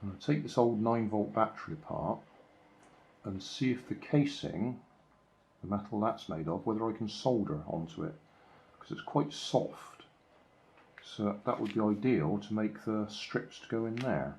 I'm going to take this old 9-volt battery apart and see if the casing, the metal that's made of, whether I can solder onto it, because it's quite soft, so that would be ideal to make the strips to go in there.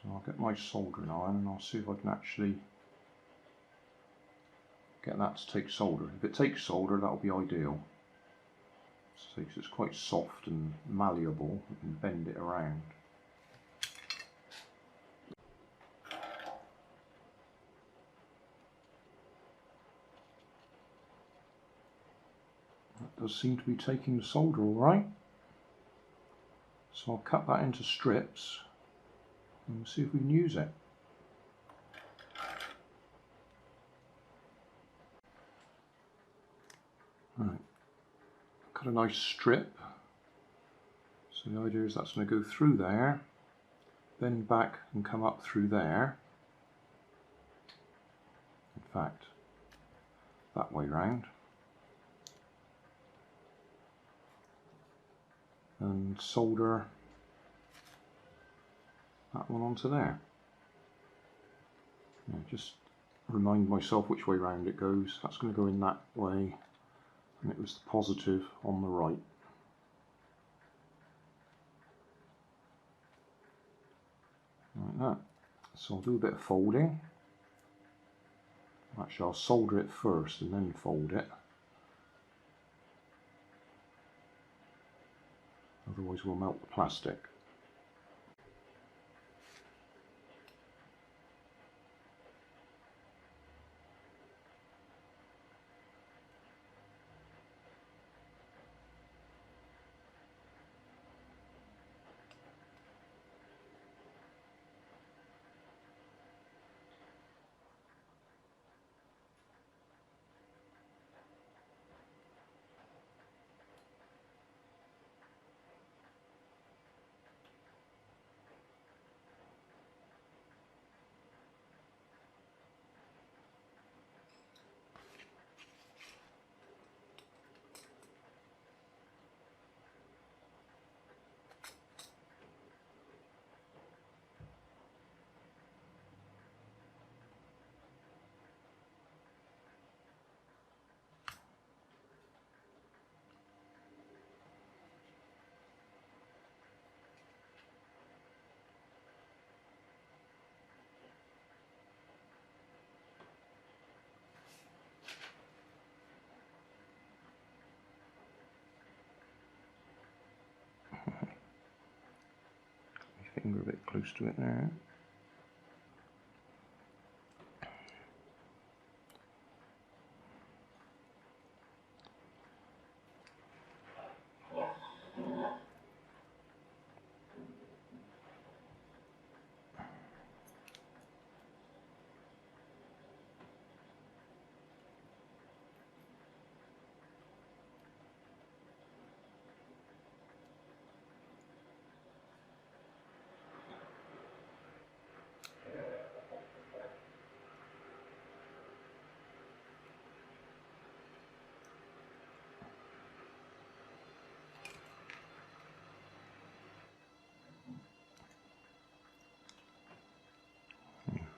So I'll get my soldering iron and I'll see if I can actually get that to take solder. If it takes solder, that'll be ideal. So it's quite soft and malleable, you can bend it around. That does seem to be taking the solder all right. So I'll cut that into strips and we'll see if we can use it. Right, cut a nice strip. So the idea is that's going to go through there, bend back and come up through there. In fact, that way round. And solder that one onto there. Yeah, just remind myself which way round it goes. That's going to go in that way, and it was the positive on the right. Like that. So I'll do a bit of folding. Actually, I'll solder it first and then fold it. Otherwise we'll melt the plastic. Finger a bit close to it there.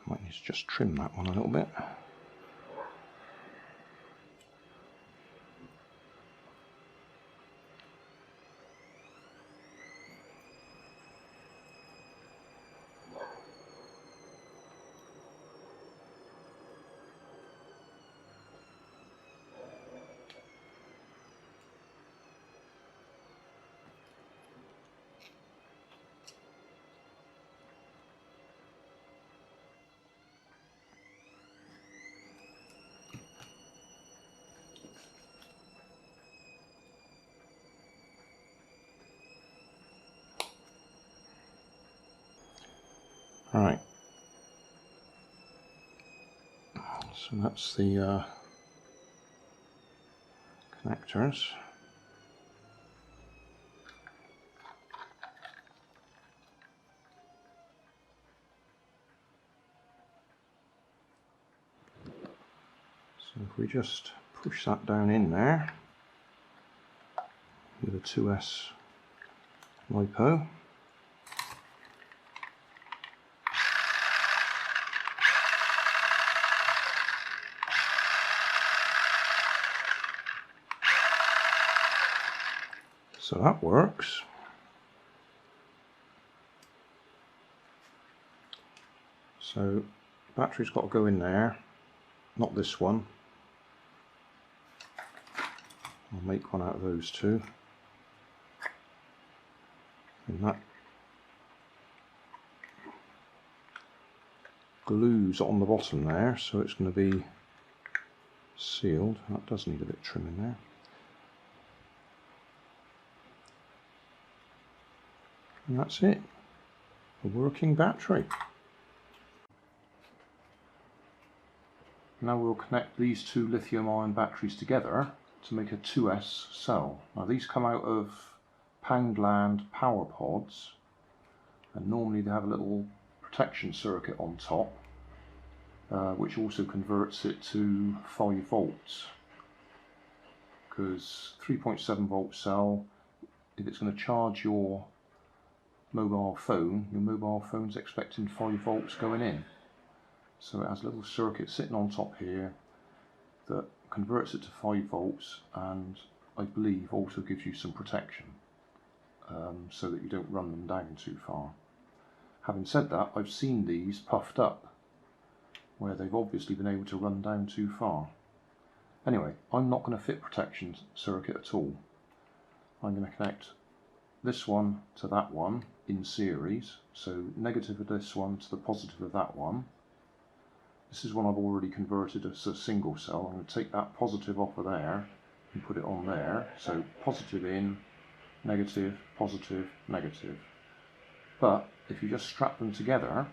Might need to just trim that one a little bit. Right. So that's the connectors. So if we just push that down in there with a 2S LiPo. So that works. So battery's got to go in there, not this one. I'll make one out of those two. And that glues on the bottom there, so it's going to be sealed. That does need a bit of trim in there. And that's it, a working battery. Now we'll connect these two lithium-ion batteries together to make a 2S cell. Now these come out of Poundland power pods, and normally they have a little protection circuit on top, which also converts it to 5 volts. Because 3.7 volt cell, if it's going to charge your mobile phone's expecting 5 volts going in. So it has a little circuit sitting on top here that converts it to 5 volts, and I believe also gives you some protection so that you don't run them down too far. Having said that, I've seen these puffed up where they've obviously been able to run down too far. Anyway, I'm not going to fit protection circuit at all. I'm going to connect this one to that one in series, so negative of this one to the positive of that one. This is one I've already converted as a single cell. I'm going to take that positive off of there and put it on there. So positive in, negative, positive, negative. But if you just strap them together,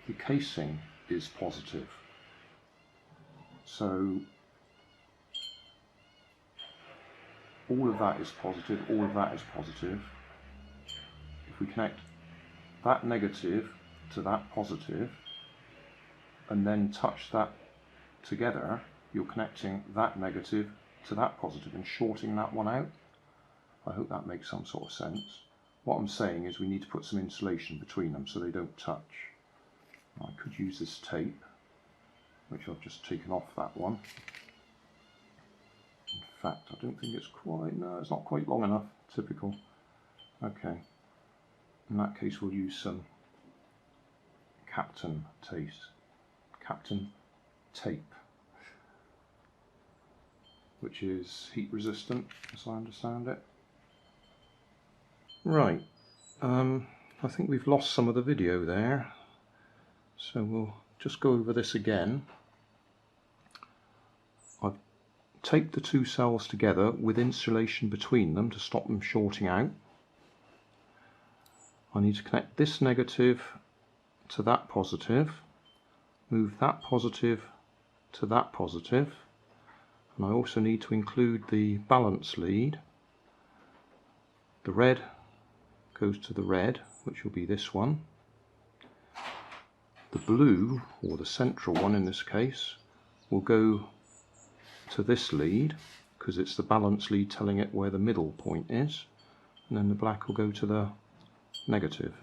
the casing is positive. So all of that is positive, all of that is positive. If we connect that negative to that positive, and then touch that together, you're connecting that negative to that positive and shorting that one out. I hope that makes some sort of sense. What I'm saying is we need to put some insulation between them so they don't touch. I could use this tape, which I've just taken off that one. In fact, I don't think it's quite, no, it's not quite long enough, typical. Okay, in that case we'll use some Captain tape, which is heat resistant, as I understand it. Right, I think we've lost some of the video there, so we'll just go over this again. I've taped the two cells together with insulation between them to stop them shorting out. I need to connect this negative to that positive, move that positive to that positive, and I also need to include the balance lead. The red goes to the red, which will be this one. The blue, or the central one in this case, will go to this lead because it's the balance lead telling it where the middle point is, and then the black will go to the negative.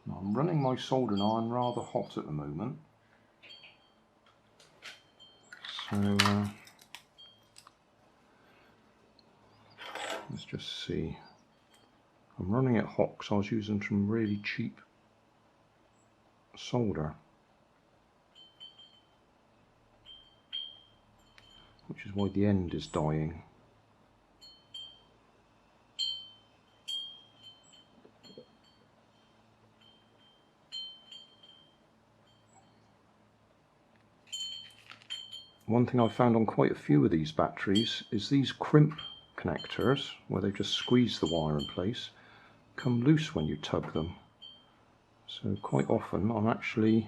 Now, I'm running my soldering iron rather hot at the moment, so let's just see. I'm running it hot because I was using some really cheap solder, which is why the end is dying. One thing I've found on quite a few of these batteries is these crimp connectors, where they've just squeezed the wire in place, come loose when you tug them. So quite often I'm actually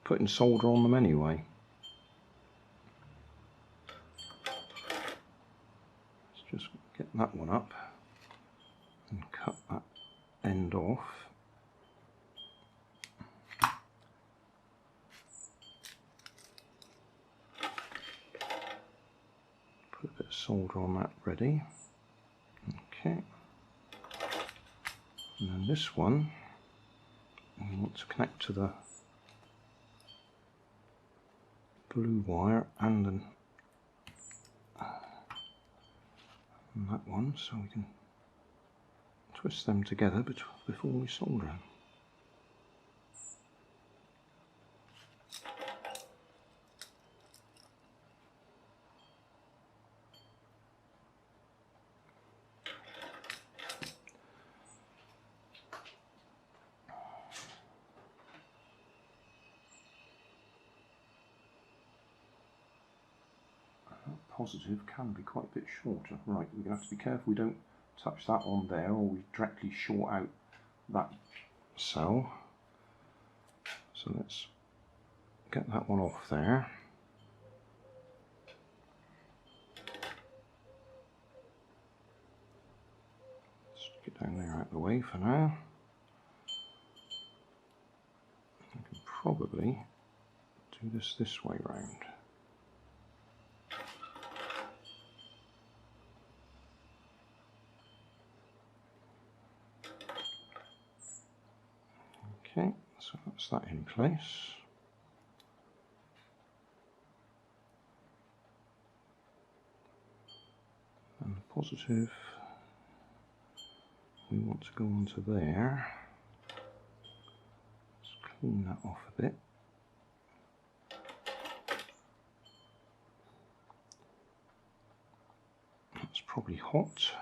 putting solder on them anyway. Let's just get that one up and cut that end off. Put a bit of solder on that ready. Okay. And then this one, we want to connect to the blue wire and that one, so we can twist them together before we solder them. Positive can be quite a bit shorter. Right, we're going to have to be careful we don't touch that on there or we directly short out that cell. So let's get that one off there. Let's get down there out of the way for now. I can probably do this way round. Okay, so that's that in place. And the positive, we want to go onto there. Let's clean that off a bit. That's probably hot.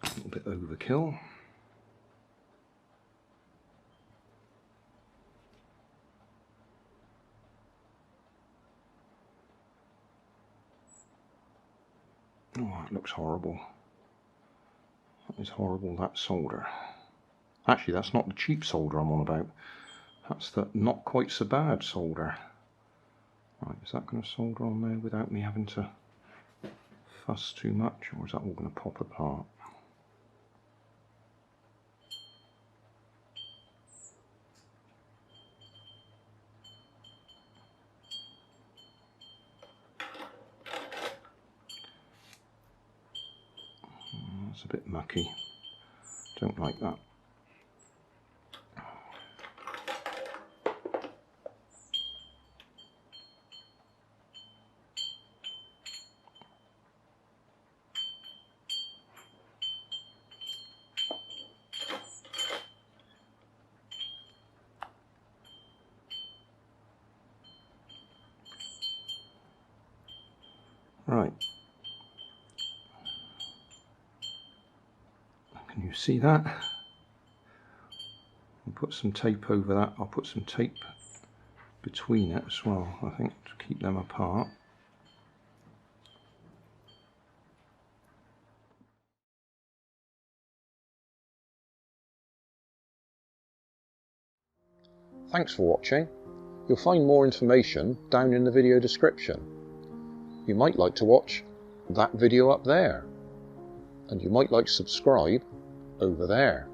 A little bit overkill. Oh, it looks horrible. That is horrible, that solder. Actually, that's not the cheap solder I'm on about. That's the not quite so bad solder. Right, is that going to solder on there without me having to fuss too much, or is that all going to pop apart? That's a bit mucky. Don't like that. Right. Can you see that? I'll put some tape over that. I'll put some tape between it as well, I think, to keep them apart. Thanks for watching. You'll find more information down in the video description. You might like to watch that video up there, and you might like to subscribe over there.